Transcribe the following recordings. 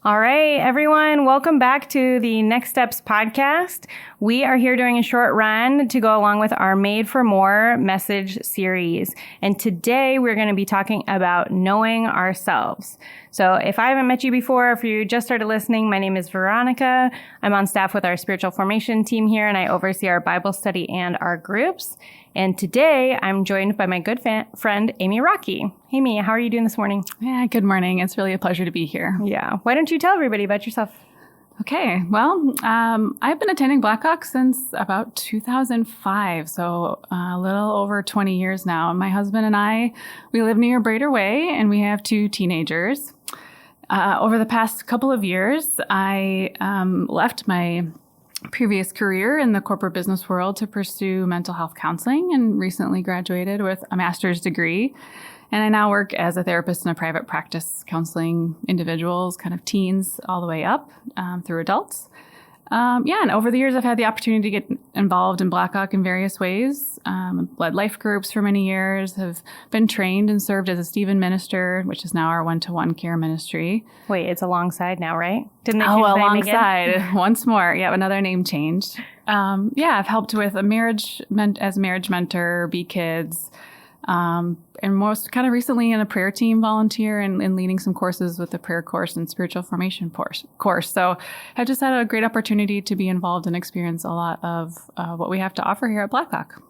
All right, everyone, welcome back to the Next Steps podcast. We are here doing a short run to go along with our Made for More message series. And today we're going to be talking about knowing ourselves. So if I haven't met you before, if you just started listening, my name is Veronica. I'm on staff with our spiritual formation team here, and I oversee our Bible study and our groups. And today I'm joined by my good friend, Amy Racki. Hey, Amy, how are you doing this morning? Yeah, good morning. It's really a pleasure to be here. Yeah. Why don't you tell everybody about yourself? Okay. Well, I've been attending Blackhawk since about 2005, so a little over 20 years now. And my husband and I, we live near Brader Way, and we have 2 teenagers. Over the past couple of years, I left my previous career in the corporate business world to pursue mental health counseling and recently graduated with a master's degree. And I now work as a therapist in a private practice counseling individuals, kind of teens all the way up through adults. And over the years, I've had the opportunity to get involved in Blackhawk in various ways. Led life groups for many years, have been trained and served as a Stephen minister, which is now our one-to-one care ministry. Wait, it's alongside now, right? Didn't they change the name alongside again? Once more. Yeah, another name change. I've helped with a marriage as a marriage mentor, Be Kids, and most kind of recently in a prayer team volunteer and leading some courses with the prayer course and spiritual formation course. So I just had a great opportunity to be involved and experience a lot of what we have to offer here at Blackhawk.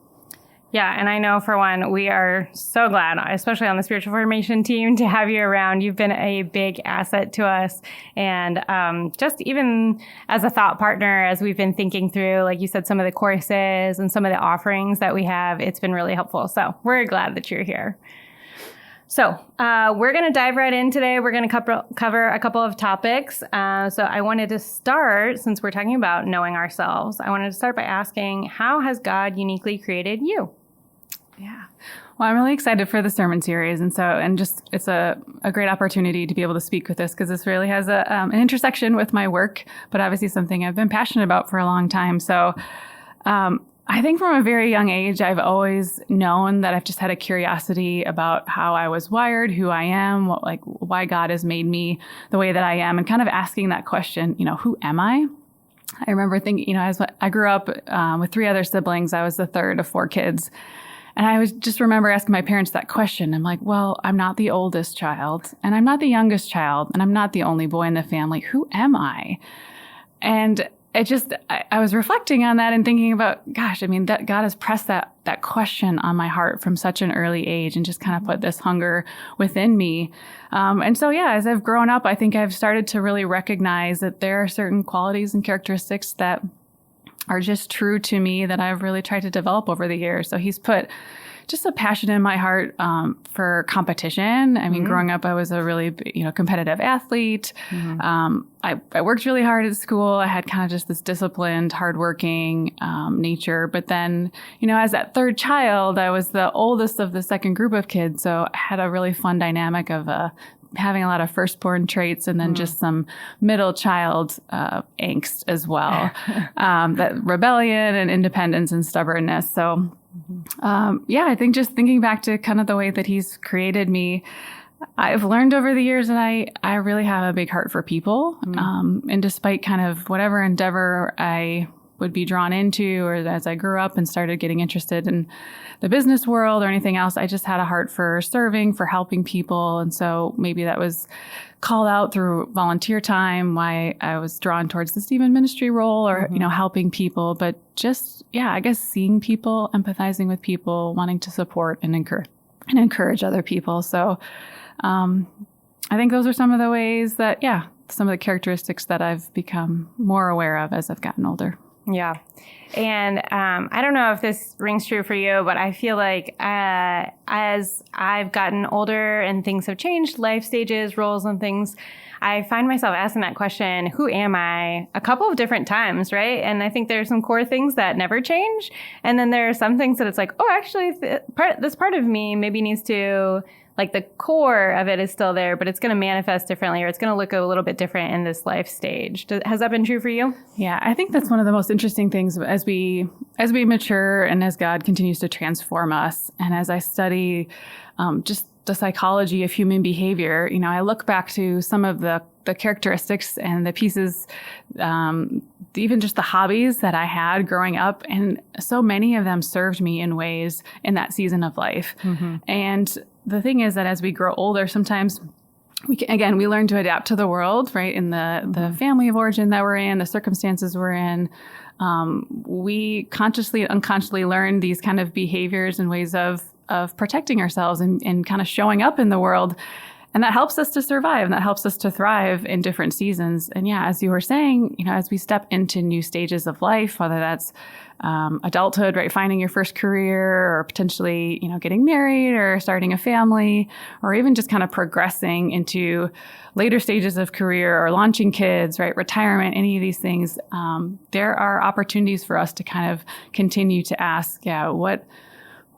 Yeah, and I know for one, we are so glad, especially on the spiritual formation team, to have you around. You've been a big asset to us. And just even as a thought partner, as we've been thinking through, like you said, some of the courses and some of the offerings that we have, it's been really helpful. So we're glad that you're here. So we're going to dive right in today. We're going to cover a couple of topics. So I wanted to start, since we're talking about knowing ourselves, I wanted to start by asking, how has God uniquely created you? Yeah. Well, I'm really excited for the sermon series. And it's a great opportunity to be able to speak with this because this really has an intersection with my work, but obviously something I've been passionate about for a long time. So I think from a very young age, I've always known that I've just had a curiosity about how I was wired, who I am, why God has made me the way that I am, and kind of asking that question, who am I? I remember thinking, as I grew up with 3 other siblings, I was the third of 4 kids. And I just remember asking my parents that question. I'm like, well, I'm not the oldest child, and I'm not the youngest child, and I'm not the only boy in the family. Who am I? And I was reflecting on that and thinking about, gosh, that God has pressed that question on my heart from such an early age and just kind of put this hunger within me. As I've grown up, I think I've started to really recognize that there are certain qualities and characteristics that are just true to me that I've really tried to develop over the years. So he's put just a passion in my heart for competition. Growing up, I was a really competitive athlete. I worked really hard at school. I had kind of just this disciplined, hardworking nature. But then, as that third child, I was the oldest of the second group of kids. So I had a really fun dynamic of having a lot of firstborn traits and then just some middle child angst as well. That rebellion and independence and stubbornness. So I think just thinking back to kind of the way that he's created me, I've learned over the years that I really have a big heart for people. And despite kind of whatever endeavor I would be drawn into, or as I grew up and started getting interested in the business world or anything else, I just had a heart for serving, for helping people. And so maybe that was called out through volunteer time, why I was drawn towards the Stephen ministry role or, helping people. But just, I guess seeing people, empathizing with people, wanting to support and encourage other people. So I think those are some of the ways that, some of the characteristics that I've become more aware of as I've gotten older. Yeah. And I don't know if this rings true for you, but I feel like as I've gotten older and things have changed, life stages, roles and things, I find myself asking that question, who am I, a couple of different times, right? And I think there's some core things that never change. And then there are some things that it's like, oh, actually, this part of me maybe needs to, like the core of it is still there, but it's going to manifest differently, or it's going to look a little bit different in this life stage. Has that been true for you? Yeah, I think that's one of the most interesting things as we mature and as God continues to transform us. And as I study just the psychology of human behavior, I look back to some of the the characteristics and the pieces, even just the hobbies that I had growing up. And so many of them served me in ways in that season of life. And the thing is that as we grow older, sometimes we learn to adapt to the world, right? In the family of origin that we're in, the circumstances we're in. We consciously and unconsciously learn these kind of behaviors and ways of protecting ourselves and kind of showing up in the world. And that helps us to survive, and that helps us to thrive in different seasons. And yeah, as you were saying, as we step into new stages of life, whether that's adulthood, right, finding your first career, or potentially, getting married or starting a family, or even just kind of progressing into later stages of career or launching kids, right, retirement, any of these things, there are opportunities for us to kind of continue to ask,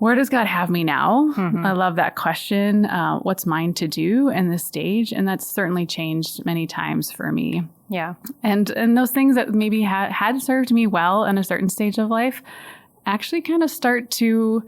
where does God have me now? I love that question. What's mine to do in this stage? And that's certainly changed many times for me. Yeah. And those things that maybe had served me well in a certain stage of life actually kind of start to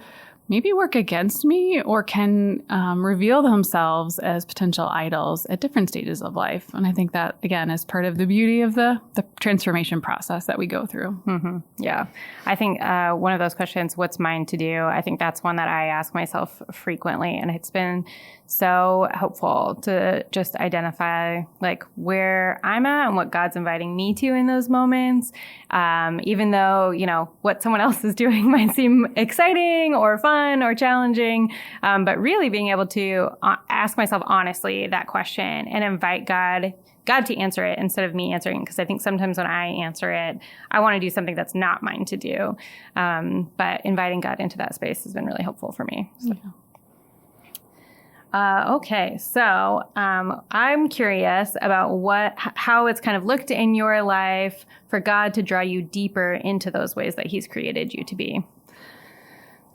maybe work against me, or can reveal themselves as potential idols at different stages of life. And I think that, again, is part of the beauty of the transformation process that we go through. Yeah. I think one of those questions, what's mine to do? I think that's one that I ask myself frequently. And it's been so helpful to just identify like where I'm at and what God's inviting me to in those moments. Even though, what someone else is doing might seem exciting or fun or challenging. But really being able to ask myself honestly that question and invite God to answer it instead of me answering. Because I think sometimes when I answer it, I want to do something that's not mine to do. But inviting God into that space has been really helpful for me. So. Yeah. Okay, so I'm curious about how it's kind of looked in your life for God to draw you deeper into those ways that He's created you to be.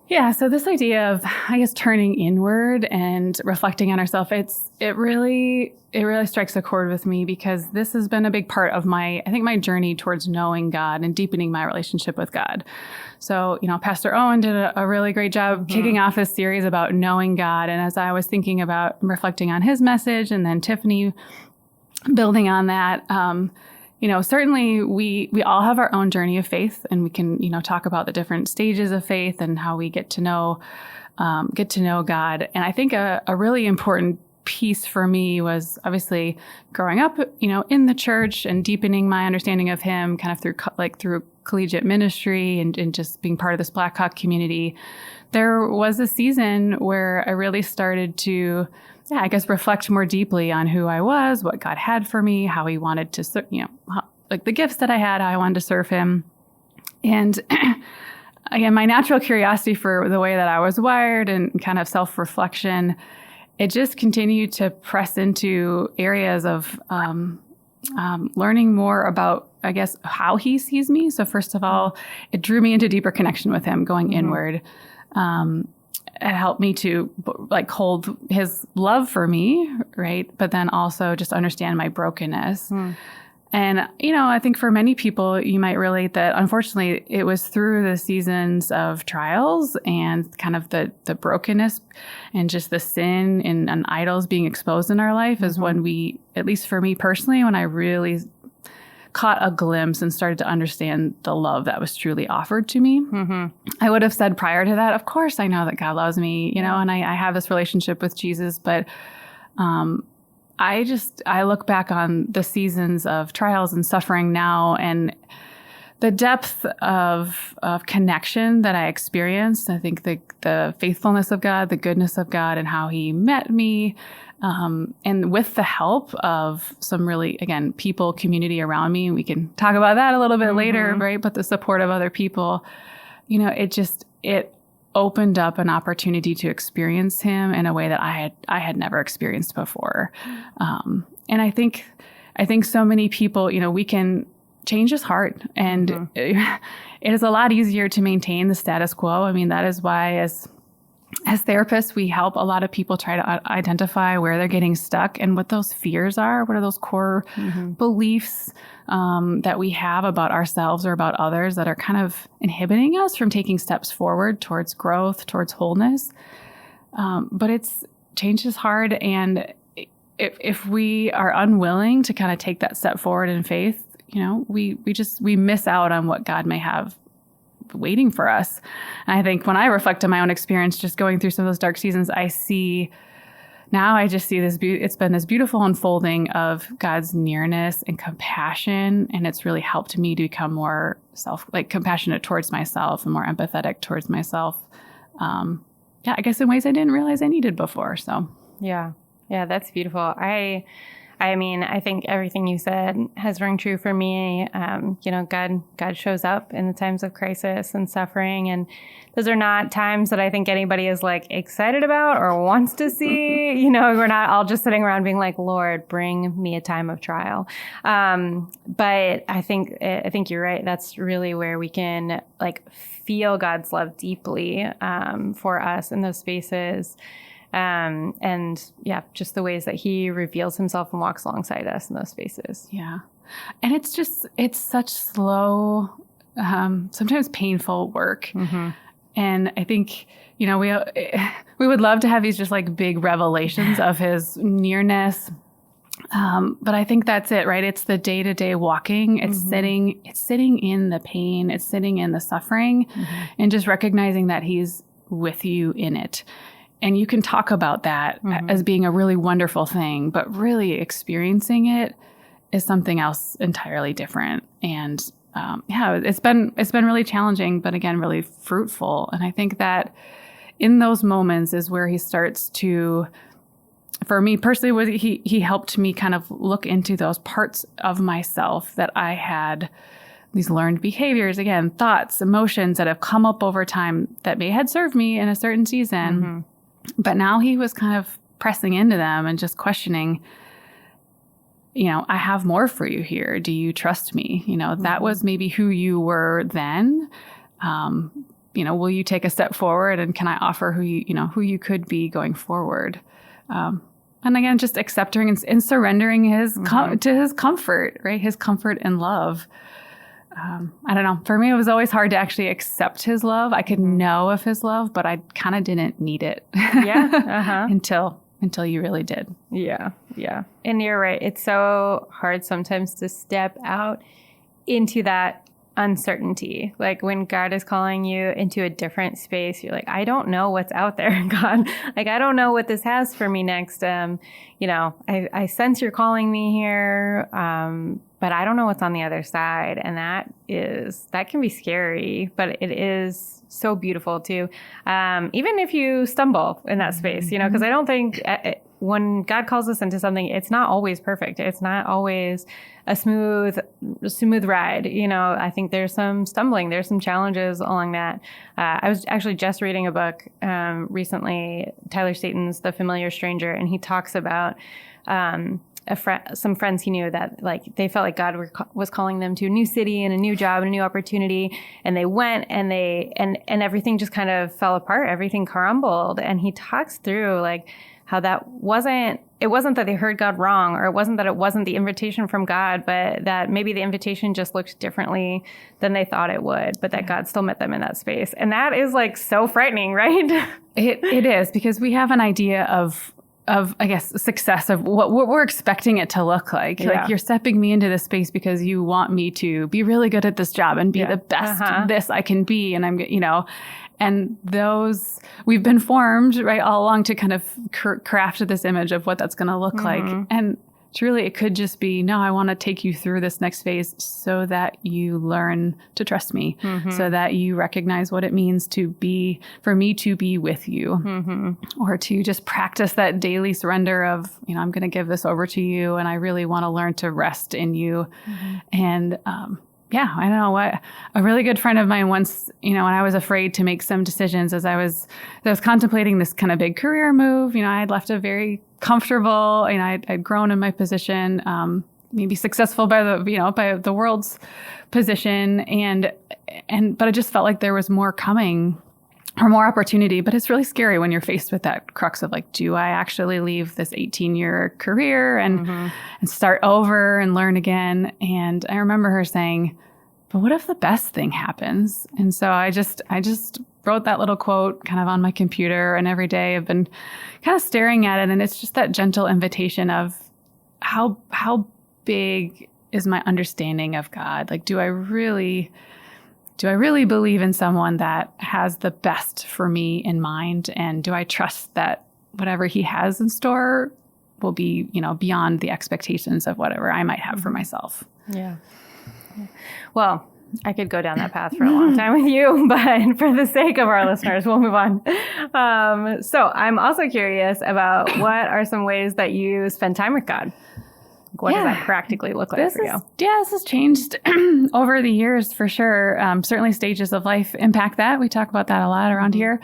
Yeah, so this idea of, I guess, turning inward and reflecting on ourselves, it really strikes a chord with me, because this has been a big part of my journey towards knowing God and deepening my relationship with God. So, Pastor Owen did a really great job kicking off this series about knowing God. And as I was thinking about reflecting on his message, and then Tiffany building on that, certainly we all have our own journey of faith, and we can, talk about the different stages of faith and how we get to know God. And I think a really important piece for me was obviously growing up, in the church and deepening my understanding of Him kind of through collegiate ministry and just being part of this Blackhawk community. There was a season where I really started to, reflect more deeply on who I was, what God had for me, how He wanted to, the gifts that I had, how I wanted to serve Him. And again, my natural curiosity for the way that I was wired and kind of self-reflection, it just continued to press into areas of learning more about, how He sees me. So first of all, it drew me into deeper connection with Him, going inward. It helped me to hold His love for me, right? But then also just understand my brokenness. And, I think for many people, you might relate that, unfortunately, it was through the seasons of trials and kind of the brokenness and just the sin and idols being exposed in our life is when we, at least for me personally, when I really caught a glimpse and started to understand the love that was truly offered to me. I would have said prior to that, of course, I know that God loves me, and I have this relationship with Jesus, but I look back on the seasons of trials and suffering now, and the depth of connection that I experienced. I think the faithfulness of God, the goodness of God, and how He met me, and with the help of some really, again, people, community around me, and we can talk about that a little bit later, right? But the support of other people, it opened up an opportunity to experience Him in a way that I had never experienced before. And I think so many people, we can change is hard, and it is a lot easier to maintain the status quo. I mean, that is why as therapists, we help a lot of people try to identify where they're getting stuck and what those fears are. What are those core beliefs that we have about ourselves or about others that are kind of inhibiting us from taking steps forward towards growth, towards wholeness. But change is hard, and if we are unwilling to kind of take that step forward in faith, we miss out on what God may have waiting for us. And I think when I reflect on my own experience, just going through some of those dark seasons, I just see this, it's been this beautiful unfolding of God's nearness and compassion. And it's really helped me to become more compassionate towards myself and more empathetic towards myself. I guess in ways I didn't realize I needed before. So yeah, that's beautiful. I mean, I think everything you said has rung true for me. God shows up in the times of crisis and suffering. And those are not times that I think anybody is like excited about or wants to see. We're not all just sitting around being like, Lord, bring me a time of trial. But I think you're right. That's really where we can like feel God's love deeply for us in those spaces. Just the ways that he reveals himself and walks alongside us in those spaces. Yeah. And it's such slow, sometimes painful work. Mm-hmm. And I think, we would love to have these just like big revelations of his nearness. But I think that's it, right? It's the day-to-day walking. It's sitting in the pain. It's sitting in the suffering and just recognizing that he's with you in it. And you can talk about that as being a really wonderful thing, but really experiencing it is something else entirely different. And it's been really challenging, but again, really fruitful. And I think that in those moments is where he starts to, for me personally, he helped me kind of look into those parts of myself that I had, these learned behaviors, again, thoughts, emotions that have come up over time that may had served me in a certain season. Mm-hmm. But now he was kind of pressing into them and just questioning, I have more for you here. Do you trust me? That was maybe who you were then. Will you take a step forward, and can I offer who you could be going forward? And again, just accepting and surrendering to his comfort, right? His comfort and love. I don't know. For me, it was always hard to actually accept his love. I could know of his love, but I kind of didn't need it. Yeah. Until you really did. Yeah. Yeah. And you're right. It's so hard sometimes to step out into that uncertainty. Like when God is calling you into a different space, you're like, I don't know what's out there, God. Like, I don't know what this has for me next. I sense you're calling me here. But I don't know what's on the other side. And that can be scary, but it is so beautiful too. Even if you stumble in that space, because I don't think when God calls us into something, it's not always perfect. It's not always a smooth ride. I think there's some stumbling, there's some challenges along that. I was actually just reading a book recently, Tyler Staton's The Familiar Stranger, and he talks about some friends he knew that like they felt like God was calling them to a new city and a new job and a new opportunity, and they went and and everything just kind of fell apart. Everything crumbled, and he talks through like how it wasn't that they heard God wrong, or it wasn't the invitation from God, but that maybe the invitation just looked differently than they thought it would, but that God still met them in that space. And that is like so frightening, right? It is, because we have an idea of I guess, success of what we're expecting it to look like. Yeah. Like, you're stepping me into this space because you want me to be really good at this job and be the best this I can be. And and those, we've been formed, right, all along to kind of craft this image of what that's going to look like. And truly, it could just be, no, I want to take you through this next phase so that you learn to trust me, so that you recognize what it means for me to be with you, or to just practice that daily surrender of, I'm going to give this over to you, and I really want to learn to rest in you. And, I don't know what, a really good friend of mine once, when I was afraid to make some decisions as I was contemplating this kind of big career move, I had left a very comfortable, I'd grown in my position, maybe successful by the world's position. But I just felt like there was more coming, or more opportunity. But it's really scary when you're faced with that crux of like, do I actually leave this 18-year career and start over and learn again? And I remember her saying, but what if the best thing happens? And so I just wrote that little quote kind of on my computer, and every day I've been kind of staring at it. And it's just that gentle invitation of how big is my understanding of God? Like, do I really believe in someone that has the best for me in mind? And do I trust that whatever he has in store will be, beyond the expectations of whatever I might have for myself? Yeah. Well, I could go down that path for a long time with you, but for the sake of our listeners, we'll move on. So I'm also curious about what are some ways that you spend time with God? What does that practically look like for you? This has changed over the years for sure. Certainly stages of life impact that. We talk about that a lot around here.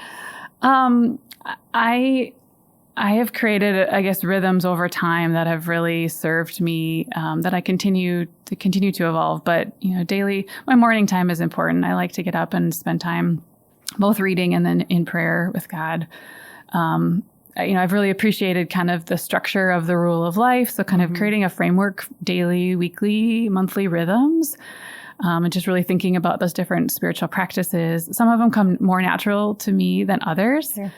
I have created, I guess, rhythms over time that have really served me, that I continue to evolve. But, daily, my morning time is important. I like to get up and spend time both reading and then in prayer with God. I've really appreciated kind of the structure of the rule of life. So kind of creating a framework, daily, weekly, monthly rhythms. And just really thinking about those different spiritual practices. Some of them come more natural to me than others. Sure.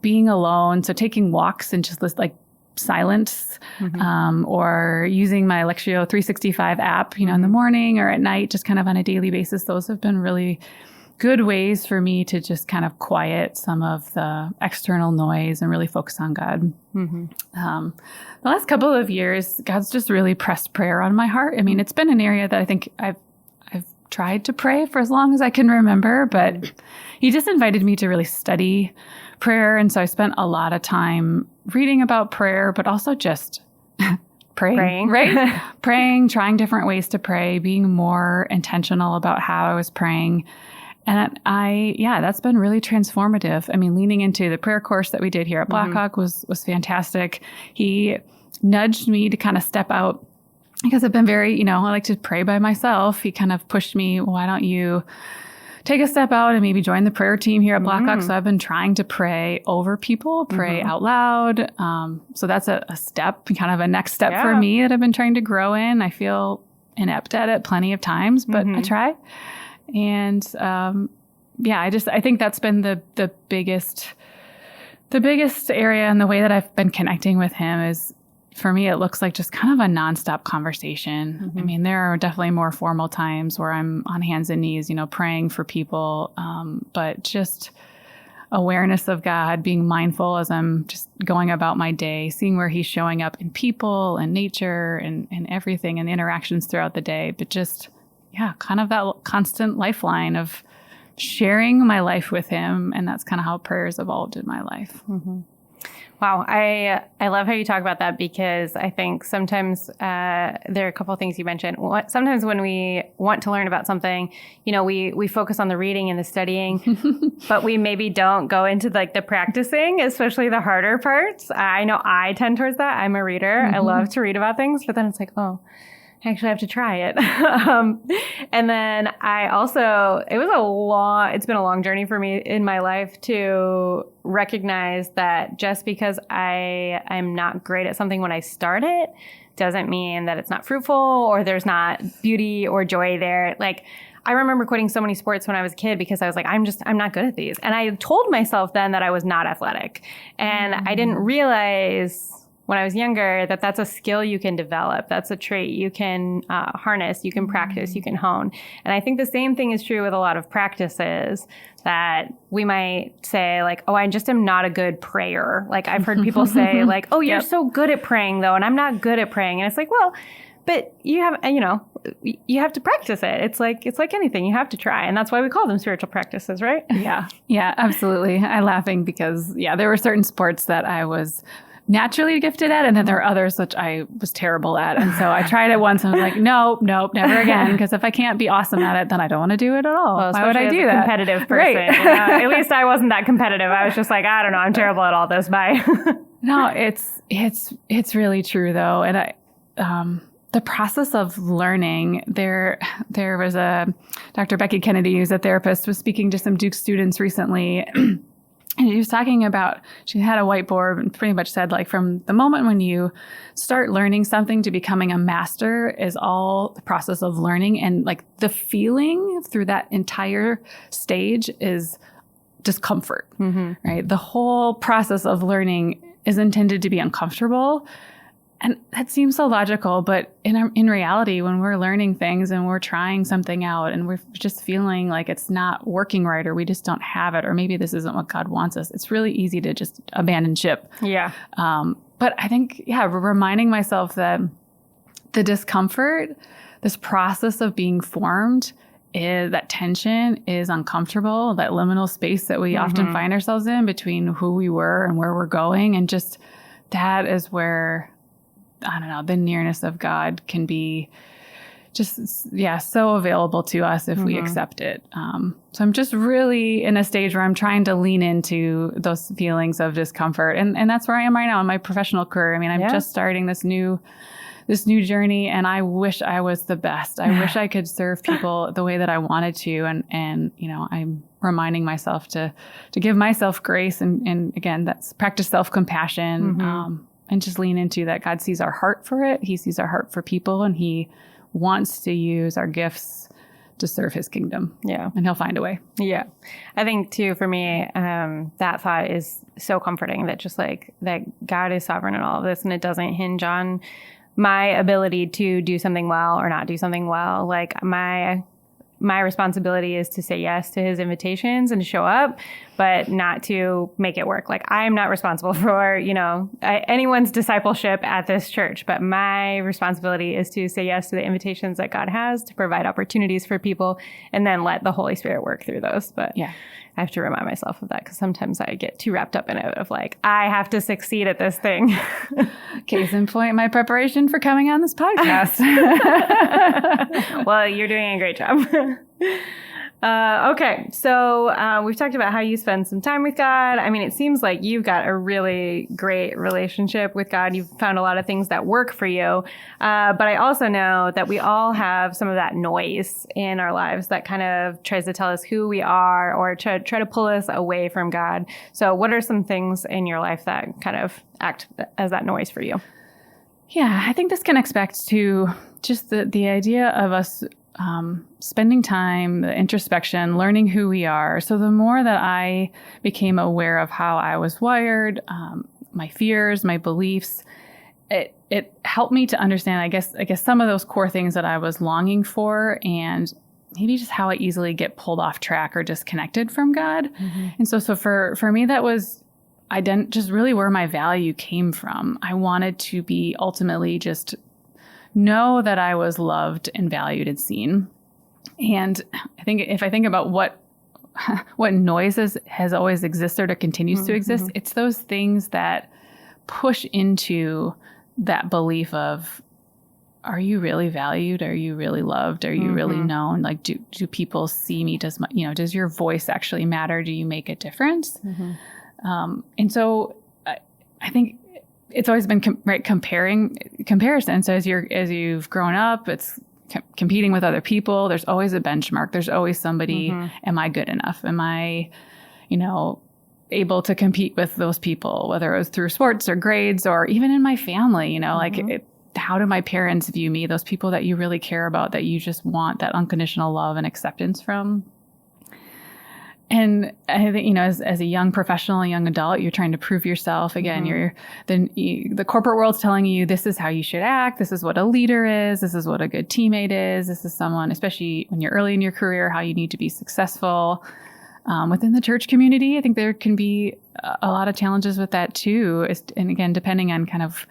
Being alone, so taking walks and just like silence, or using my Lectio 365 app, in the morning or at night, just kind of on a daily basis. Those have been really good ways for me to just kind of quiet some of the external noise and really focus on God. The last couple of years, God's just really pressed prayer on my heart. I mean, it's been an area that I think I've tried to pray for as long as I can remember, but he just invited me to really study prayer. And so I spent a lot of time reading about prayer, but also just praying. Right? Praying, trying different ways to pray, being more intentional about how I was praying. And that's been really transformative. I mean, leaning into the prayer course that we did here at Blackhawk was fantastic. He nudged me to kind of step out because I've been very, I like to pray by myself. He kind of pushed me, why don't you take a step out and maybe join the prayer team here at Blackhawk? So I've been trying to pray over people, pray out loud. So that's a step, kind of a next step for me that I've been trying to grow in. I feel inept at it plenty of times, but I try. And, I think that's been the biggest area, and the way that I've been connecting with him is, for me, it looks like just kind of a nonstop conversation. I mean, there are definitely more formal times where I'm on hands and knees, praying for people. But just awareness of God, being mindful as I'm just going about my day, seeing where he's showing up in people and nature and everything and the interactions throughout the day. But just, kind of that constant lifeline of sharing my life with him. And that's kind of how prayer has evolved in my life. Wow. I love how you talk about that, because I think sometimes there are a couple of things you mentioned. Sometimes when we want to learn about something, we focus on the reading and the studying, but we maybe don't go into like the practicing, especially the harder parts. I know I tend towards that. I'm a reader. I love to read about things, but then it's like, oh, I actually have to try it. And then it's been a long journey for me in my life to recognize that just because I'm not great at something when I start it doesn't mean that it's not fruitful or there's not beauty or joy there. Like, I remember quitting so many sports when I was a kid because I was like, I'm not good at these. And I told myself then that I was not athletic. And I didn't realize when I was younger that that's a skill you can develop. That's a trait you can harness, you can practice, you can hone. And I think the same thing is true with a lot of practices, that we might say like, oh, I just am not a good prayer. Like, I've heard people say like, oh, you're so good at praying though, and I'm not good at praying. And it's like, well, but you have to practice it. It's like anything, you have to try. And that's why we call them spiritual practices, right? Yeah, absolutely. I'm laughing because there were certain sports that I was naturally gifted at, and then there are others which I was terrible at. And so I tried it once and I was like, nope, never again. Because if I can't be awesome at it, then I don't want to do it at all. Well, why would I do that? Competitive person. Right. At least I wasn't that competitive. I was just like, I don't know, I'm terrible at all this. Bye. No, it's really true though. And the process of learning, there was Dr. Becky Kennedy, who's a therapist, was speaking to some Duke students recently. And she was talking about, she had a whiteboard and pretty much said, like, from the moment when you start learning something to becoming a master is all the process of learning. And like the feeling through that entire stage is discomfort, right? The whole process of learning is intended to be uncomfortable. And that seems so logical, but in reality, when we're learning things and we're trying something out and we're just feeling like it's not working right, or we just don't have it, or maybe this isn't what God wants us, it's really easy to just abandon ship. Yeah. But I think, reminding myself that the discomfort, this process of being formed, that tension is uncomfortable, that liminal space that we often find ourselves in between who we were and where we're going. And just that is where, I don't know, the nearness of God can be just, so available to us if we accept it. So I'm just really in a stage where I'm trying to lean into those feelings of discomfort. And that's where I am right now in my professional career. I mean, I'm just starting this new journey, and I wish I was the best. I wish I could serve people the way that I wanted to. And I'm reminding myself to give myself grace. And again, that's practice self-compassion. And just lean into that God sees our heart for it. He sees our heart for people, and he wants to use our gifts to serve his kingdom. Yeah. And he'll find a way. Yeah. I think too, for me, that thought is so comforting, that just like that God is sovereign in all of this, and it doesn't hinge on my ability to do something well or not do something well. Like my responsibility is to say yes to his invitations and to show up, but not to make it work. Like, I am not responsible for, anyone's discipleship at this church, but my responsibility is to say yes to the invitations that God has, to provide opportunities for people, and then let the Holy Spirit work through those. But I have to remind myself of that, because sometimes I get too wrapped up in it of like, I have to succeed at this thing. Case in point, my preparation for coming on this podcast. Well, you're doing a great job. Okay. So we've talked about how you spend some time with God. I mean, it seems like you've got a really great relationship with God. You've found a lot of things that work for you. But I also know that we all have some of that noise in our lives that kind of tries to tell us who we are, or try to pull us away from God. So what are some things in your life that kind of act as that noise for you? Yeah, I think this connects back to just the idea of us spending time, the introspection, learning who we are. So the more that I became aware of how I was wired, my fears, my beliefs, it helped me to understand, I guess some of those core things that I was longing for, and maybe just how I easily get pulled off track or disconnected from God. And so for me, that was just really where my value came from. I wanted to be ultimately just know that I was loved and valued and seen. And I think if I think about what noise has always existed or continues to exist, it's those things that push into that belief of, are you really valued? Are you really loved? Are you really known? Like, do people see me? Does your voice actually matter? Do you make a difference? And so I think it's always been comparison. So as you've grown up, it's competing with other people. There's always a benchmark. There's always somebody. Am I good enough? Am I, able to compete with those people, whether it was through sports or grades or even in my family, how do my parents view me? Those people that you really care about, that you just want that unconditional love and acceptance from. And I think, as a young professional, a young adult, you're trying to prove yourself. Again, the corporate world's telling you this is how you should act. This is what a leader is. This is what a good teammate is. This is someone, especially when you're early in your career, how you need to be successful. Within the church community, I think there can be a lot of challenges with that too. And again, depending on kind of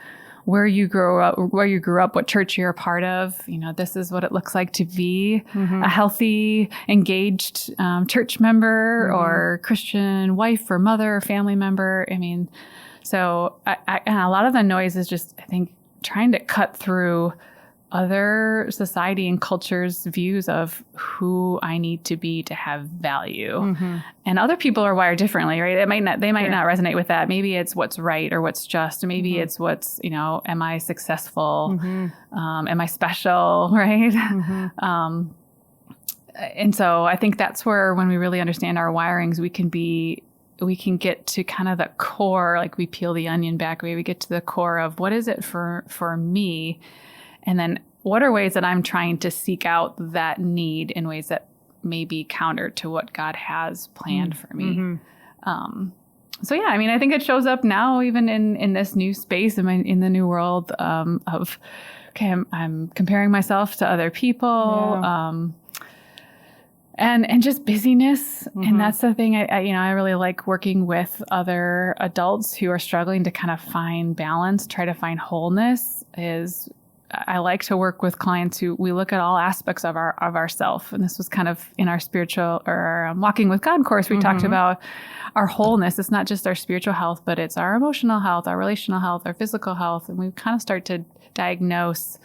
where you grew up, what church you're a part of, this is what it looks like to be a healthy, engaged church member or Christian wife or mother or family member. I mean, so and a lot of the noise is just, I think, trying to cut through other society and culture's views of who I need to be to have value. And other people are wired differently, right? They might not resonate with that. Maybe it's what's right or what's just. Maybe it's what's, am I successful? Am I special? Right? And so I think that's where, when we really understand our wirings, we can get to kind of the core, like we peel the onion back, we get to the core of what is it for me? And then what are ways that I'm trying to seek out that need in ways that may be counter to what God has planned for me. So yeah, I mean, I think it shows up now even in this new space, in the new world of, okay, I'm comparing myself to other people, and just busyness. And that's the thing. I really like working with other adults who are struggling to kind of find balance, try to find wholeness. I like to work with clients who we look at all aspects of ourself. And this was kind of in our spiritual or our Walking with God course. We talked about our wholeness. It's not just our spiritual health, but it's our emotional health, our relational health, our physical health. And we kind of start to diagnose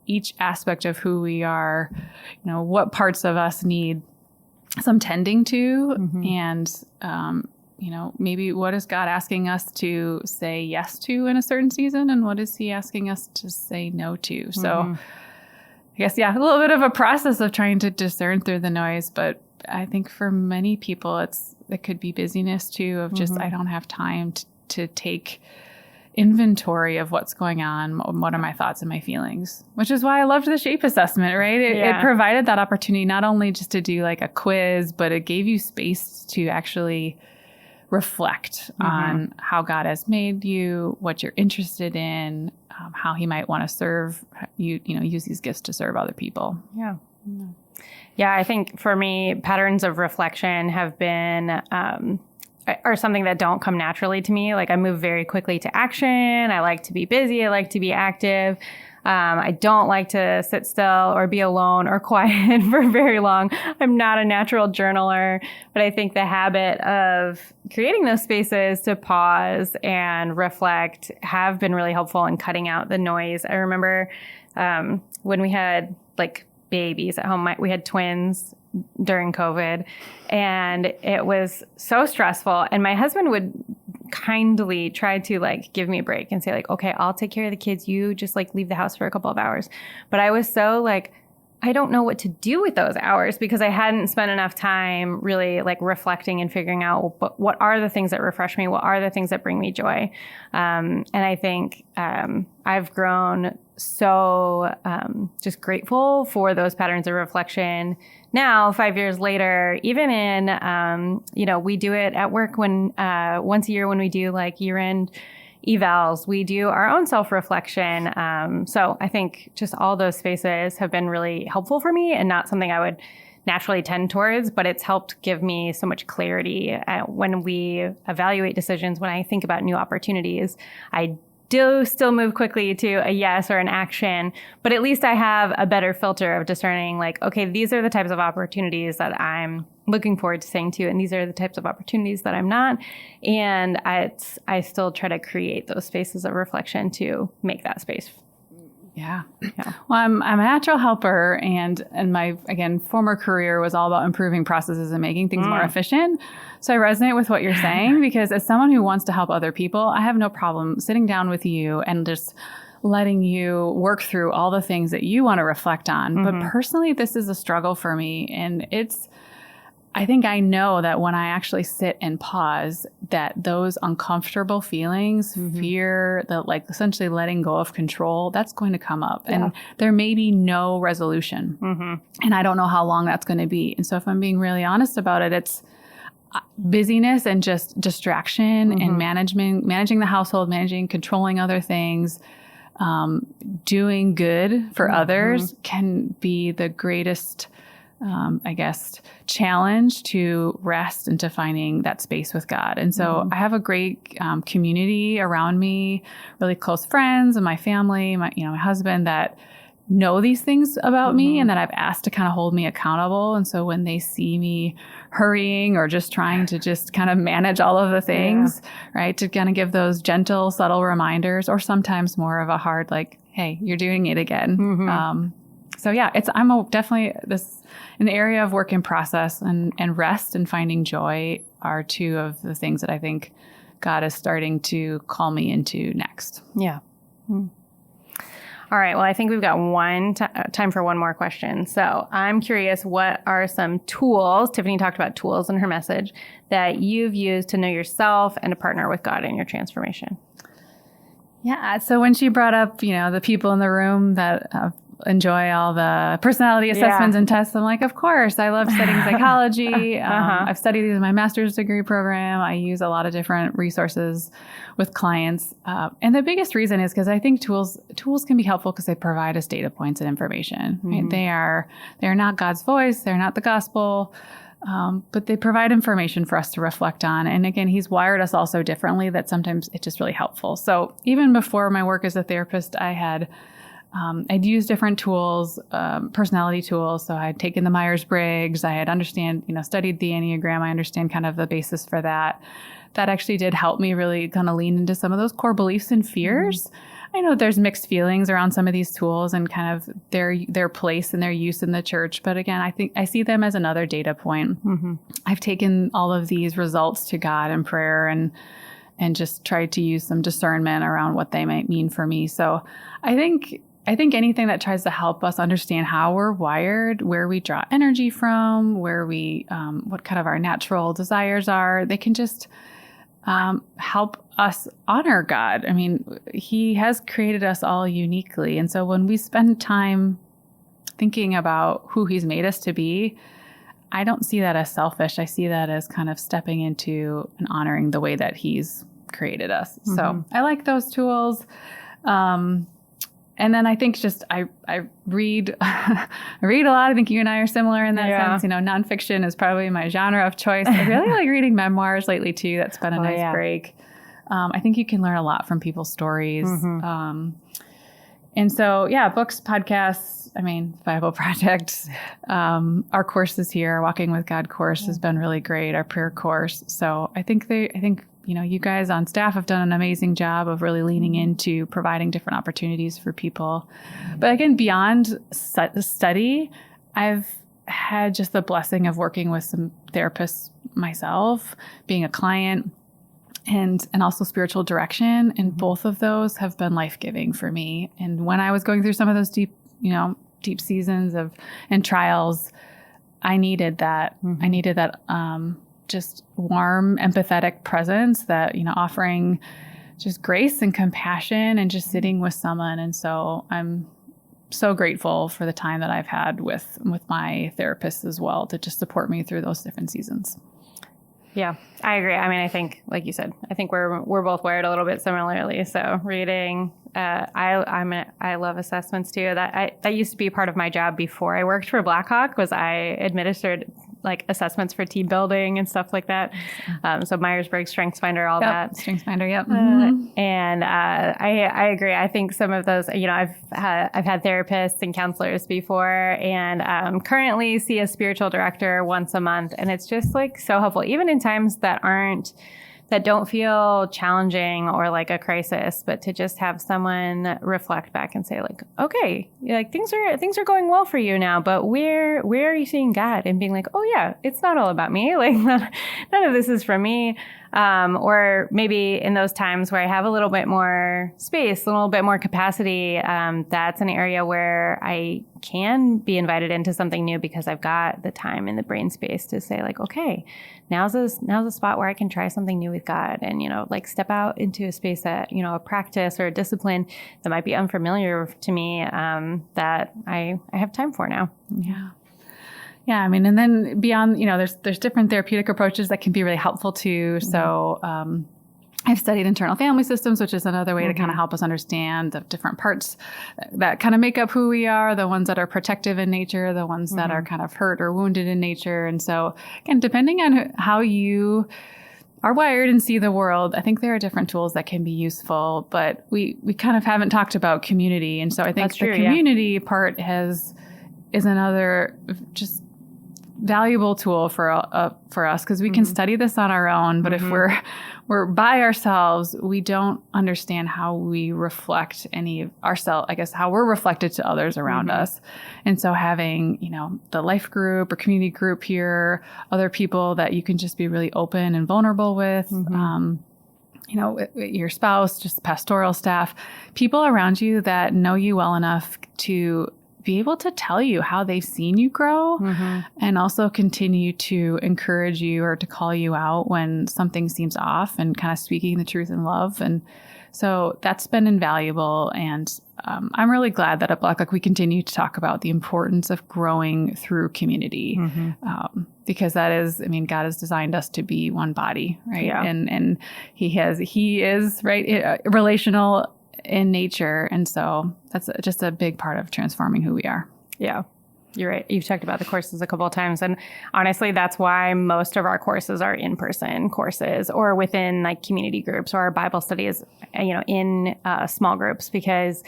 each aspect of who we are, what parts of us need some tending to, and, maybe what is God asking us to say yes to in a certain season, and what is he asking us to say no to? So I guess, a little bit of a process of trying to discern through the noise, but I think for many people, it could be busyness too, of just, I don't have time to take inventory of what's going on. What are my thoughts and my feelings? Which is why I loved the shape assessment, right? It provided that opportunity not only just to do like a quiz, but it gave you space to actually reflect on how God has made you, what you're interested in, how he might want to serve you, use these gifts to serve other people. Yeah, I think for me, patterns of reflection have been are something that don't come naturally to me. Like I move very quickly to action. I like to be busy. I like to be active. I don't like to sit still or be alone or quiet for very long. I'm not a natural journaler, but I think the habit of creating those spaces to pause and reflect have been really helpful in cutting out the noise. I remember when we had like babies at home, we had twins during COVID, and it was so stressful. And my husband would kindly try to like give me a break and say like, okay, I'll take care of the kids. You just like leave the house for a couple of hours. But I was so like, I don't know what to do with those hours because I hadn't spent enough time really like reflecting and figuring out what are the things that refresh me? What are the things that bring me joy? And I think I've grown so just grateful for those patterns of reflection. Now, 5 years later, even in, we do it at work when once a year when we do like year-end evals, we do our own self-reflection. So I think just all those spaces have been really helpful for me and not something I would naturally tend towards, but it's helped give me so much clarity when we evaluate decisions, when I think about new opportunities. I do still move quickly to a yes or an action, but at least I have a better filter of discerning like, okay, these are the types of opportunities that I'm looking forward to saying to, and these are the types of opportunities that I'm not. And I still try to create those spaces of reflection to make that space. Yeah. Well, I'm a natural helper, and my, again, former career was all about improving processes and making things more efficient. So I resonate with what you're saying because as someone who wants to help other people, I have no problem sitting down with you and just letting you work through all the things that you want to reflect on. But personally, this is a struggle for me, and I think I know that when I actually sit and pause, that those uncomfortable feelings, fear, that like essentially letting go of control, that's going to come up. And there may be no resolution. And I don't know how long that's going to be. And so if I'm being really honest about it, it's busyness and just distraction and managing the household, controlling other things, doing good for others can be the greatest challenge to rest and to finding that space with God. And so I have a great community around me, really close friends and my family, my husband that know these things about me and that I've asked to kind of hold me accountable. And so when they see me hurrying or just trying to just kind of manage all of the things, right, to kind of give those gentle, subtle reminders, or sometimes more of a hard, like, hey, you're doing it again. So yeah, I'm definitely in the area of work in process, and rest and finding joy are two of the things that I think God is starting to call me into next. Yeah. All right. Well, I think we've got time for one more question. So I'm curious, what are some tools, Tiffany talked about tools in her message, that you've used to know yourself and to partner with God in your transformation? Yeah. So when she brought up, the people in the room that enjoy all the personality assessments and tests. I'm like, of course, I love studying psychology. I've studied these in my master's degree program. I use a lot of different resources with clients. And the biggest reason is because I think tools can be helpful because they provide us data points and information. Right? They are not God's voice. They're not the gospel. But they provide information for us to reflect on. And again, he's wired us all so differently that sometimes it's just really helpful. So even before my work as a therapist, I'd used different tools, personality tools. So I'd taken the Myers-Briggs. I had studied the Enneagram. I understand kind of the basis for that. That actually did help me really kind of lean into some of those core beliefs and fears. I know there's mixed feelings around some of these tools and kind of their place and their use in the church. But again, I think I see them as another data point. I've taken all of these results to God in prayer and just tried to use some discernment around what they might mean for me. So I think anything that tries to help us understand how we're wired, where we draw energy from, where what kind of our natural desires are, they can just help us honor God. I mean, he has created us all uniquely. And so when we spend time thinking about who he's made us to be, I don't see that as selfish. I see that as kind of stepping into and honoring the way that he's created us. So I like those tools. And then I think I read, I read a lot. I think you and I are similar in that sense. Nonfiction is probably my genre of choice. I really like reading memoirs lately too. That's been a nice break. I think you can learn a lot from people's stories. And so, books, podcasts, Bible Project, our courses here, Walking with God course has been really great. Our prayer course. So I think you guys on staff have done an amazing job of really leaning into providing different opportunities for people. But again, beyond study, I've had just the blessing of working with some therapists myself, being a client, and also spiritual direction. And both of those have been life-giving for me. And when I was going through some of those deep seasons and trials, I needed that. I needed that just warm, empathetic presence that, offering just grace and compassion and just sitting with someone. And so I'm so grateful for the time that I've had with my therapist as well to just support me through those different seasons. Yeah, I agree. I think, like you said, I think we're both wired a little bit similarly. So reading, I love assessments too. That used to be part of my job before I worked for Blackhawk. Was I administered assessments for team building and stuff like that. So Myers-Briggs, StrengthsFinder, all that. StrengthsFinder, yep. And I agree. I think some of those, I've had therapists and counselors before, and currently see a spiritual director once a month, and it's just so helpful, even in times that don't feel challenging or like a crisis, but to just have someone reflect back and say okay, things are going well for you now, but where are you seeing God? And being oh yeah, it's not all about me. None of this is from me. Or maybe in those times where I have a little bit more space, a little bit more capacity, that's an area where I can be invited into something new because I've got the time and the brain space to say okay, now's a spot where I can try something new with God and, step out into a space that, a practice or a discipline that might be unfamiliar to me, that I have time for now. Yeah. Yeah, and then beyond, there's different therapeutic approaches that can be really helpful too. So I've studied internal family systems, which is another way to kind of help us understand the different parts that kind of make up who we are, the ones that are protective in nature, the ones that are kind of hurt or wounded in nature. And so, again, depending on how you are wired and see the world, I think there are different tools that can be useful, but we kind of haven't talked about community. And so I think the community part is another just valuable tool for us because we can study this on our own, but if we're by ourselves, we don't understand how we reflect any of ourselves, I guess, how we're reflected to others around us. And so having, the life group or community group here, other people that you can just be really open and vulnerable with, your spouse, just pastoral staff, people around you that know you well enough to be able to tell you how they've seen you grow and also continue to encourage you or to call you out when something seems off and kind of speaking the truth in love. And so that's been invaluable. And I'm really glad that at Blackhawk we continue to talk about the importance of growing through community, because that is, I mean, God has designed us to be one body, right? Yeah. And He is right relational in nature, and so that's just a big part of transforming who we are. Yeah. You're right. You've talked about the courses a couple of times. And honestly, that's why most of our courses are in-person courses or within like community groups, or our Bible studies, in small groups, because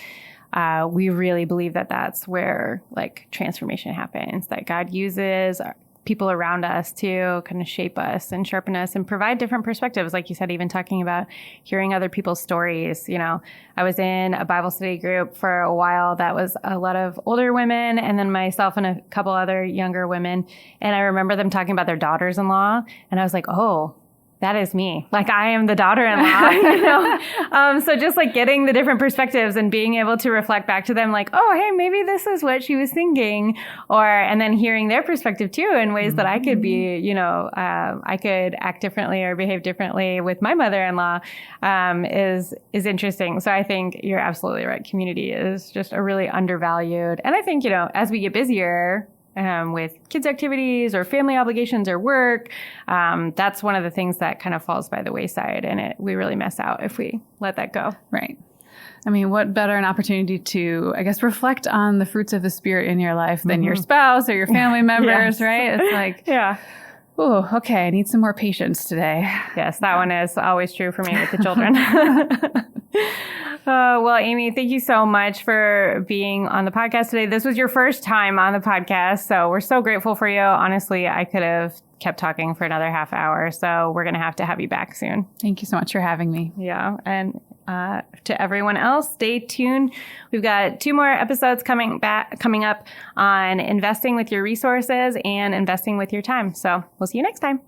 we really believe that that's where like transformation happens, that God uses people around us to kind of shape us and sharpen us and provide different perspectives. Like you said, even talking about hearing other people's stories. I was in a Bible study group for a while that was a lot of older women, and then myself and a couple other younger women. And I remember them talking about their daughters-in-law. And I was like, oh, that is me. Like, I am the daughter-in-law, So just like getting the different perspectives and being able to reflect back to them like, oh, hey, maybe this is what she was thinking. And then hearing their perspective too in ways that I could be, I could act differently or behave differently with my mother-in-law, is interesting. So I think you're absolutely right. Community is just a really undervalued. And I think, as we get busier, with kids' activities or family obligations or work, that's one of the things that kind of falls by the wayside, and we really miss out if we let that go. Right. I mean, what better an opportunity to, I guess, reflect on the fruits of the Spirit in your life than your spouse or your family members, right? It's like, oh, okay, I need some more patience today. Yes, that one is always true for me with the children. Well, Amy, thank you so much for being on the podcast today. This was your first time on the podcast, so we're so grateful for you. Honestly, I could have kept talking for another half hour, so we're going to have you back soon. Thank you so much for having me. Yeah, and to everyone else, stay tuned. We've got 2 more episodes coming up on investing with your resources and investing with your time. So we'll see you next time.